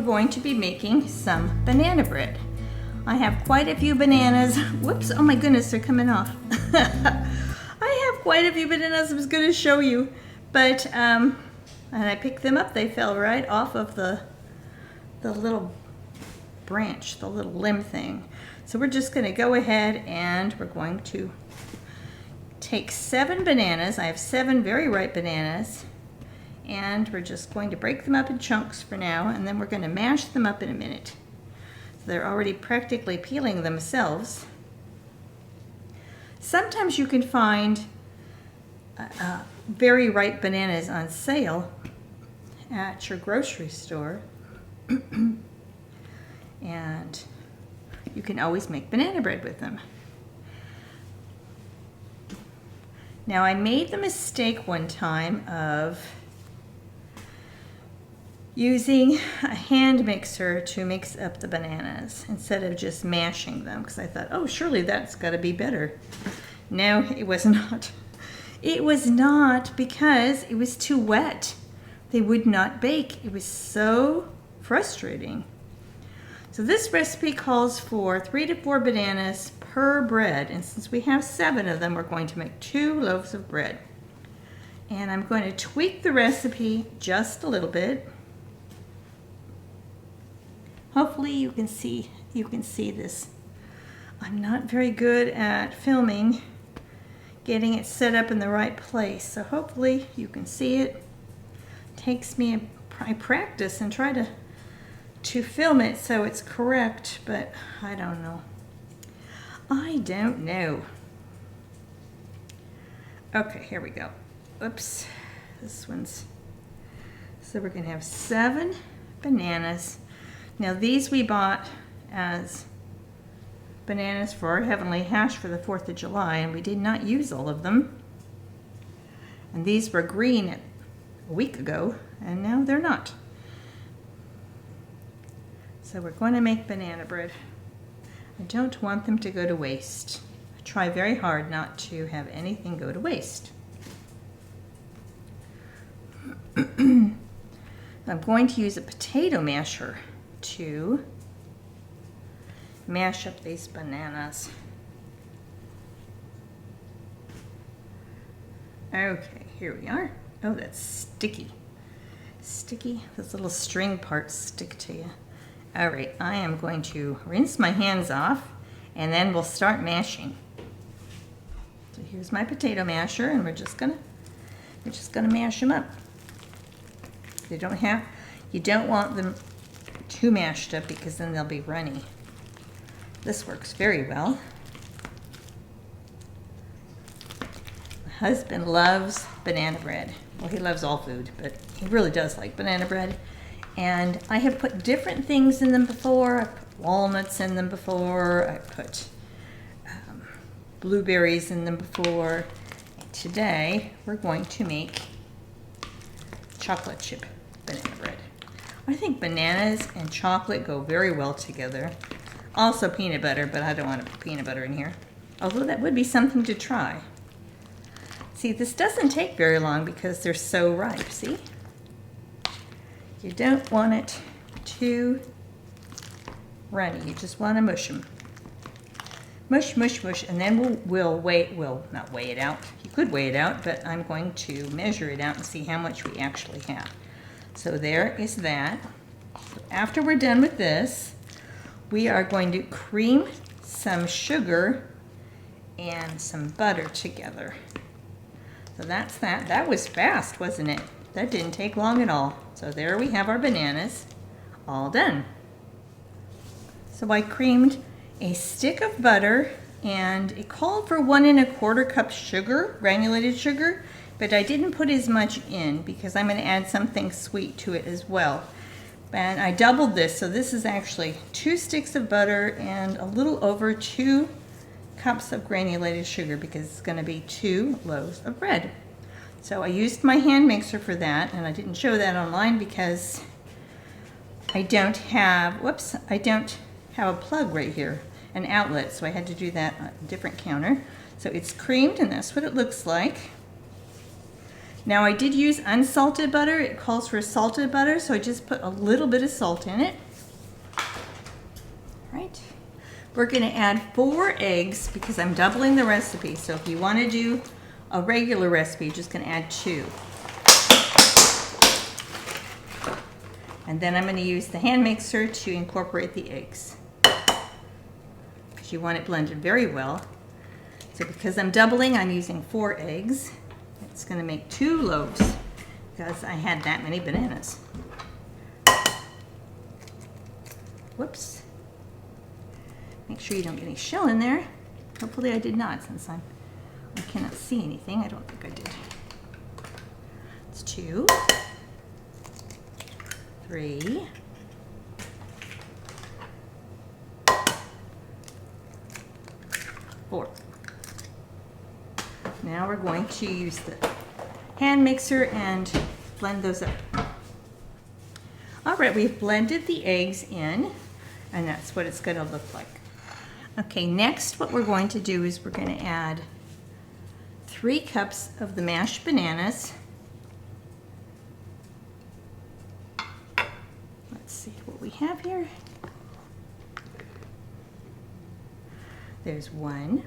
we're going to be making some banana bread. I have quite a few bananas. Whoops, oh my goodness, they're coming off. I have quite a few bananas I was going to show you, but and I picked them up. They fell right off of the little branch, the little limb thing. So we're just going to go ahead and we're going to take 7 bananas. I have 7 very ripe bananas, and we're just going to break them up in chunks for now, and then we're going to mash them up in a minute. So they're already practically peeling themselves. Sometimes you can find very ripe bananas on sale at your grocery store, and you can always make banana bread with them. Now, I made the mistake one time of using a hand mixer to mix up the bananas instead of just mashing them, because I thought, oh, surely that's got to be better. No, it was not. It was not, because it was too wet. They would not bake. It was so frustrating. So this recipe calls for 3 to 4 bananas per bread, and since we have 7 of them, we're going to make 2 loaves of bread. And I'm going to tweak the recipe just a little bit. Hopefully you can see this. I'm not very good at filming, getting it set up in the right place, so hopefully you can see it. Takes me, I practice and try to film it so it's correct, but I don't know. I don't know. Okay, here we go. Oops, this one's, so we're gonna have 7 bananas. Now these we bought as bananas for our heavenly hash for the 4th of July, and we did not use all of them. And these were green a week ago, and now they're not. So we're going to make banana bread. I don't want them to go to waste. I try very hard not to have anything go to waste. I'm going to use a potato masher to mash up these bananas. Okay, here we are. Oh, that's sticky. Sticky, those little string parts stick to you. All right, I am going to rinse my hands off, and then we'll start mashing. So here's my potato masher, and we're just gonna mash them up. You don't want them too mashed up, because then they'll be runny. This works very well. My husband loves banana bread. Well, he loves all food, but he really does like banana bread. And I have put different things in them before. I put walnuts in them before. I put blueberries in them before. And today, we're going to make chocolate chip banana bread. I think bananas and chocolate go very well together. Also peanut butter, but I don't want to put peanut butter in here. Although that would be something to try. See, this doesn't take very long because they're so ripe, see? You don't want it too runny. You just want to mush them. Mush, mush, mush, and then we'll not weigh it out. You could weigh it out, but I'm going to measure it out and see how much we actually have. So there is that. After we're done with this, we are going to cream some sugar and some butter together. So that's that. That was fast, wasn't it? That didn't take long at all. So there we have our bananas all done. So I creamed a stick of butter, and it called for 1 1/4 cups sugar, granulated sugar, but I didn't put as much in because I'm going to add something sweet to it as well. And I doubled this, so this is actually 2 sticks of butter and a little over 2 cups of granulated sugar, because it's going to be 2 loaves of bread. So I used my hand mixer for that, and I didn't show that online because I don't have a plug right here, an outlet, so I had to do that on a different counter. So it's creamed, and that's what it looks like. Now I did use unsalted butter. It calls for salted butter, so I just put a little bit of salt in it. All right. We're going to add 4 eggs because I'm doubling the recipe. So if you want to do a regular recipe, you're just going to add 2. And then I'm going to use the hand mixer to incorporate the eggs, because you want it blended very well. So because I'm doubling, I'm using 4 eggs. It's going to make 2 loaves because I had that many bananas. Whoops. Make sure you don't get any shell in there. Hopefully I did not, since I cannot see anything. I don't think I did. It's 2, 3, 4. Now we're going to use the hand mixer and blend those up. All right, we've blended the eggs in, and that's what it's going to look like. Okay, next what we're going to do is we're going to add 3 cups of the mashed bananas. Let's see what we have here. There's 1.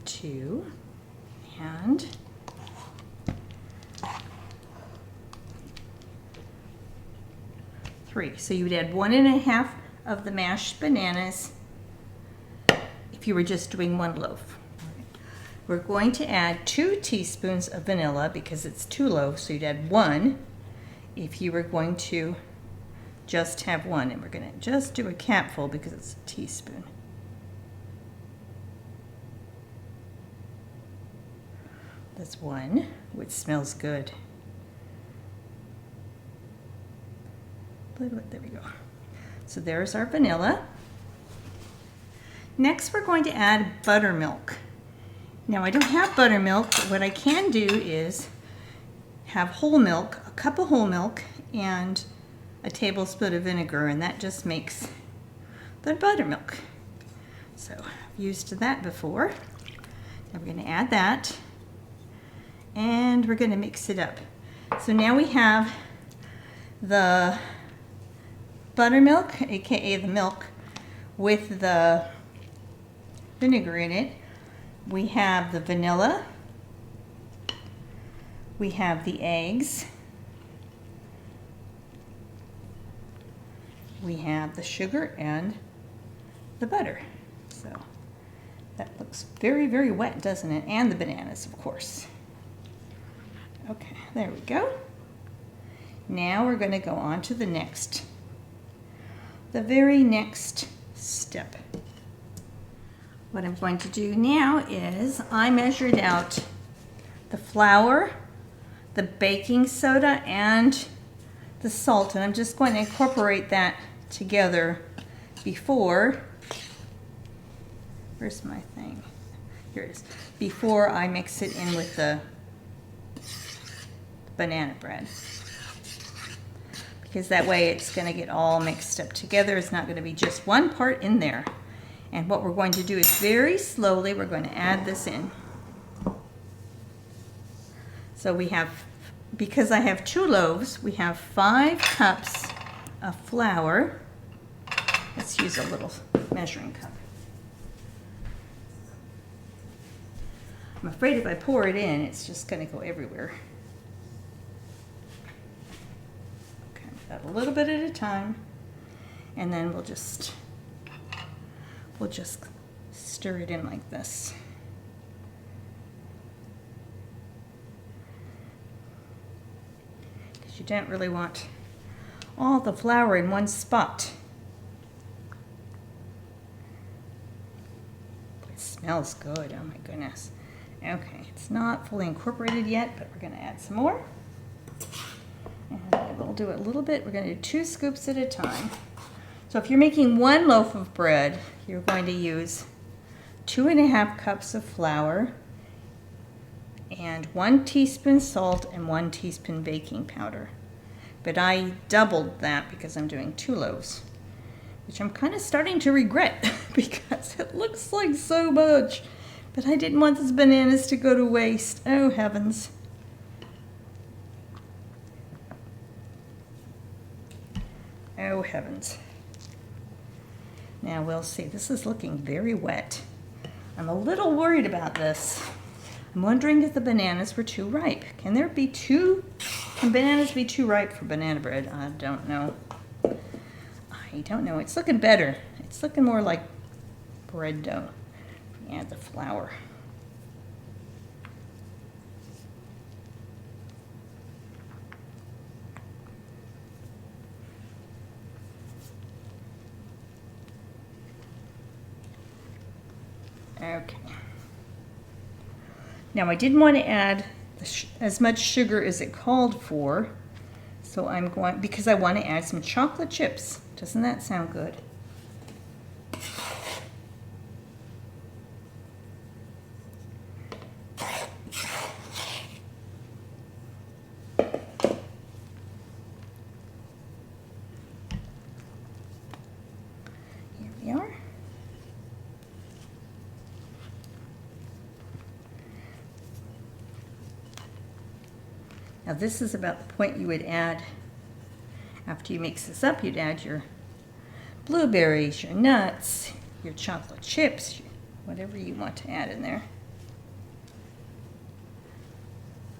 2 and 3. So you would add 1½ of the mashed bananas if you were just doing 1 loaf. We're going to add 2 teaspoons of vanilla because it's 2 loaves, so you'd add 1 if you were going to just have 1. And we're going to just do a capful because it's a teaspoon. That's 1, which smells good. A little bit, there we go. So there's our vanilla. Next we're going to add buttermilk. Now I don't have buttermilk, but what I can do is have whole milk, a cup of whole milk, and a tablespoon of vinegar, and that just makes the buttermilk. So I've used that before. Now we're going to add that, and we're going to mix it up. So now we have the buttermilk, aka the milk, with the vinegar in it. We have the vanilla, we have the eggs, we have the sugar and the butter. So that looks very, very wet, doesn't it? And the bananas, of course. Okay, there we go. Now we're going to go on to the very next step. What I'm going to do now is I measured out the flour, the baking soda, and the salt, and I'm just going to incorporate that together before, where's my thing? Here it is. Before I mix it in with the banana bread. Because that way it's going to get all mixed up together. It's not going to be just one part in there. And what we're going to do is very slowly, we're going to add this in. So we have, because I have 2 loaves, we have 5 cups of flour. Let's use a little measuring cup. I'm afraid if I pour it in, it's just going to go everywhere. Okay, a little bit at a time, and then we'll just stir it in like this. Because you don't really want all the flour in one spot. It smells good, oh my goodness. Okay, it's not fully incorporated yet, but we're going to add some more. And we'll do it a little bit. We're going to do 2 scoops at a time. So if you're making 1 loaf of bread, you're going to use 2½ cups of flour and 1 teaspoon salt and 1 teaspoon baking powder. But I doubled that because I'm doing 2 loaves. which I'm kind of starting to regret because it looks like so much. But I didn't want these bananas to go to waste. Oh, heavens. Oh, heavens. Now we'll see. This is looking very wet. I'm a little worried about this. I'm wondering if the bananas were too ripe. Can bananas be too ripe for banana bread? I don't know. I don't know. It's looking better. It's looking more like bread dough. Add the flour. Okay. Now I didn't want to add as much sugar as it called for, so I'm going, because I want to add some chocolate chips. Doesn't that sound good? Here we are. Now this is about the point you would add, after you mix this up, you'd add your blueberries, your nuts, your chocolate chips, whatever you want to add in there.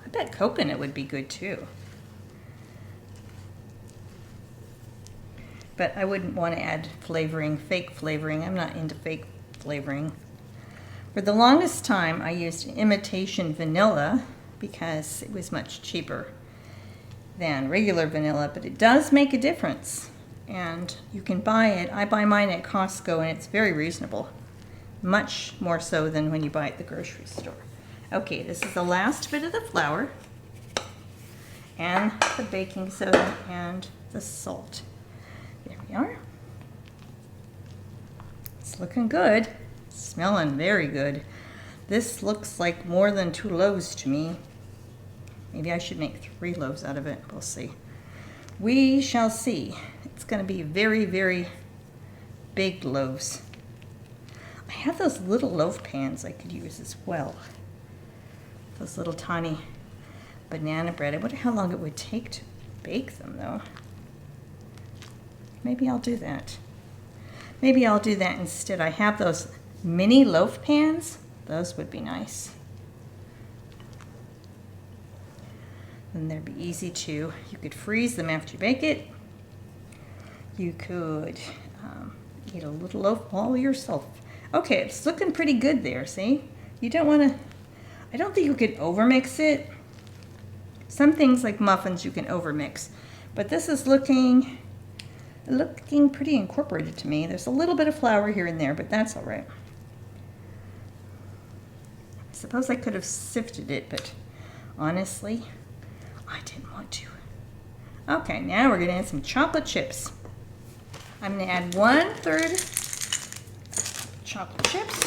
I bet coconut would be good too. But I wouldn't want to add flavoring, fake flavoring. I'm not into fake flavoring. For the longest time I used imitation vanilla, because it was much cheaper than regular vanilla, but it does make a difference. And you can buy it. I buy mine at Costco and it's very reasonable. Much more so than when you buy it at the grocery store. Okay, this is the last bit of the flour and the baking soda and the salt. There we are. It's looking good. Smelling very good. This looks like more than 2 loaves to me. Maybe I should make 3 loaves out of it. We'll see. We shall see. It's going to be very, very big loaves. I have those little loaf pans I could use as well. Those little tiny banana bread. I wonder how long it would take to bake them though. Maybe I'll do that. Maybe I'll do that instead. I have those mini loaf pans. Those would be nice. And they'd be easy too. You could freeze them after you bake it. You could eat a little loaf all yourself. Okay, it's looking pretty good there, see? You don't want to, I don't think you could overmix it. Some things like muffins you can overmix, but this is looking pretty incorporated to me. There's a little bit of flour here and there, but that's all right. I suppose I could have sifted it, but honestly, I didn't want to. Okay, now we're gonna add some chocolate chips. I'm gonna add 1/3 chocolate chips,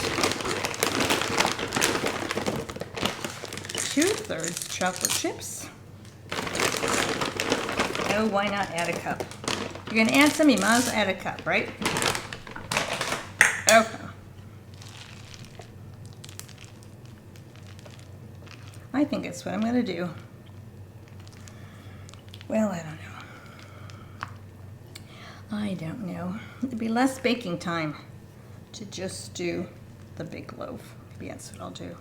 2/3 chocolate chips. Oh, why not add a cup? You're gonna add some, you might as well add a cup, right? Okay. I think that's what I'm gonna do. Well, I don't know. I don't know. It'd be less baking time to just do the big loaf. Maybe that's what I'll do.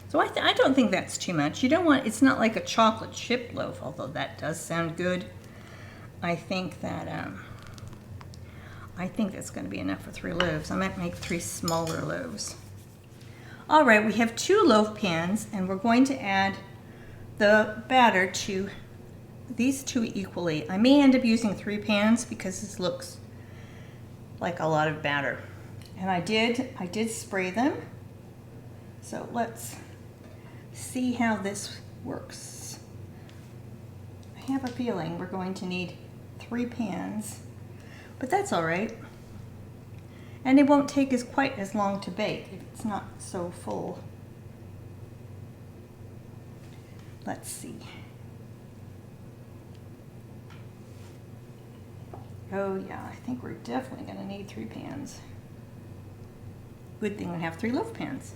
So I don't think that's too much. You don't want, it's not like a chocolate chip loaf, although that does sound good. I think that's going to be enough for 3 loaves. I might make 3 smaller loaves. All right, we have 2 loaf pans, and we're going to add the batter to these 2 equally. I may end up using 3 pans because this looks like a lot of batter. And I did spray them. So let's see how this works. I have a feeling we're going to need 3 pans, but that's all right. And it won't take quite as long to bake if it's not so full. Let's see. Oh yeah, I think we're definitely gonna need 3 pans. Good thing we have 3 loaf pans.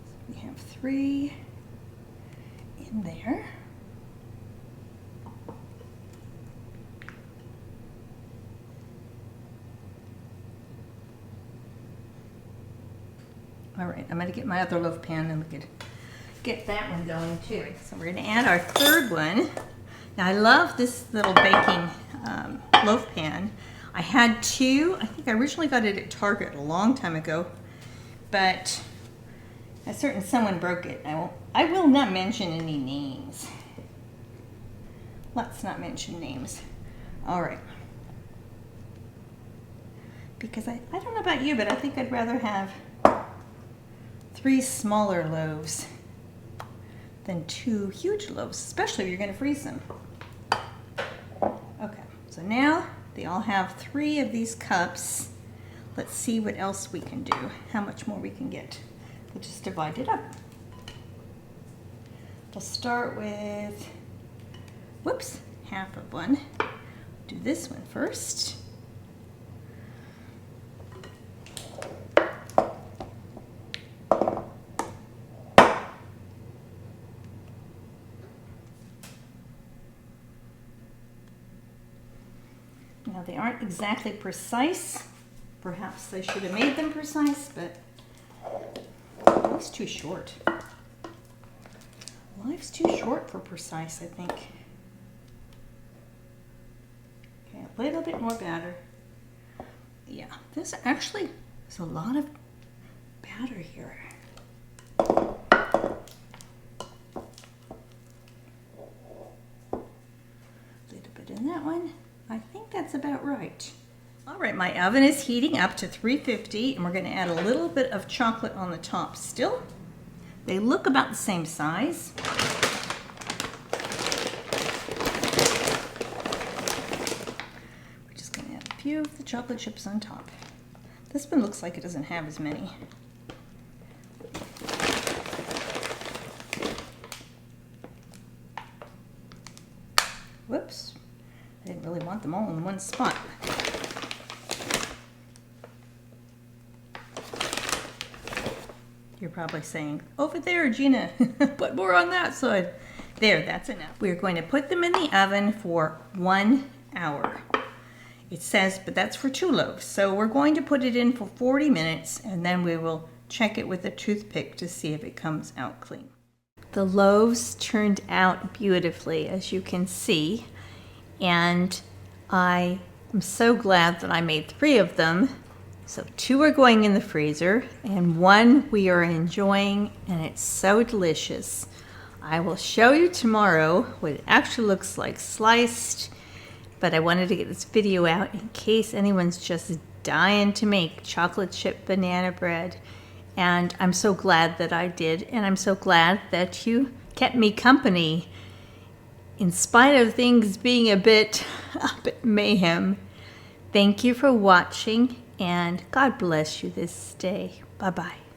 So we have 3 in there. All right, I'm gonna get my other loaf pan and we could get that one going too. So we're gonna add our 3rd one. Now I love this little baking loaf pan. I had 2, I think I originally got it at Target a long time ago, but a certain someone broke it. I will not mention any names. Let's not mention names. All right. Because I don't know about you, but I think I'd rather have 3 smaller loaves than 2 huge loaves, especially if you're going to freeze them. Okay, so now they all have 3 of these cups. Let's see what else we can do, how much more we can get. We'll just divide it up. We'll start with, whoops, half of one. Do this one first. Now they aren't exactly precise. Perhaps they should have made them precise, but life's too short. Life's too short for precise, I think. Okay, a little bit more batter. Yeah, this actually is a lot of batter here. A little bit in that one. I think that's about right. All right, my oven is heating up to 350 and we're going to add a little bit of chocolate on the top still. They look about the same size. We're just going to add a few of the chocolate chips on top. This one looks like it doesn't have as many. Whoops. I didn't really want them all in one spot. You're probably saying, over there, Gina, put more on that side. There, that's enough. We're going to put them in the oven for 1 hour. It says, but that's for 2 loaves. So we're going to put it in for 40 minutes and then we will check it with a toothpick to see if it comes out clean. The loaves turned out beautifully, as you can see. And I am so glad that I made 3 of them. So 2 are going in the freezer and 1 we are enjoying, and it's so delicious. I will show you tomorrow what it actually looks like sliced, but I wanted to get this video out in case anyone's just dying to make chocolate chip banana bread. And I'm so glad that I did, and I'm so glad that you kept me company in spite of things being a bit mayhem. Thank you for watching, and God bless you this day. Bye-bye.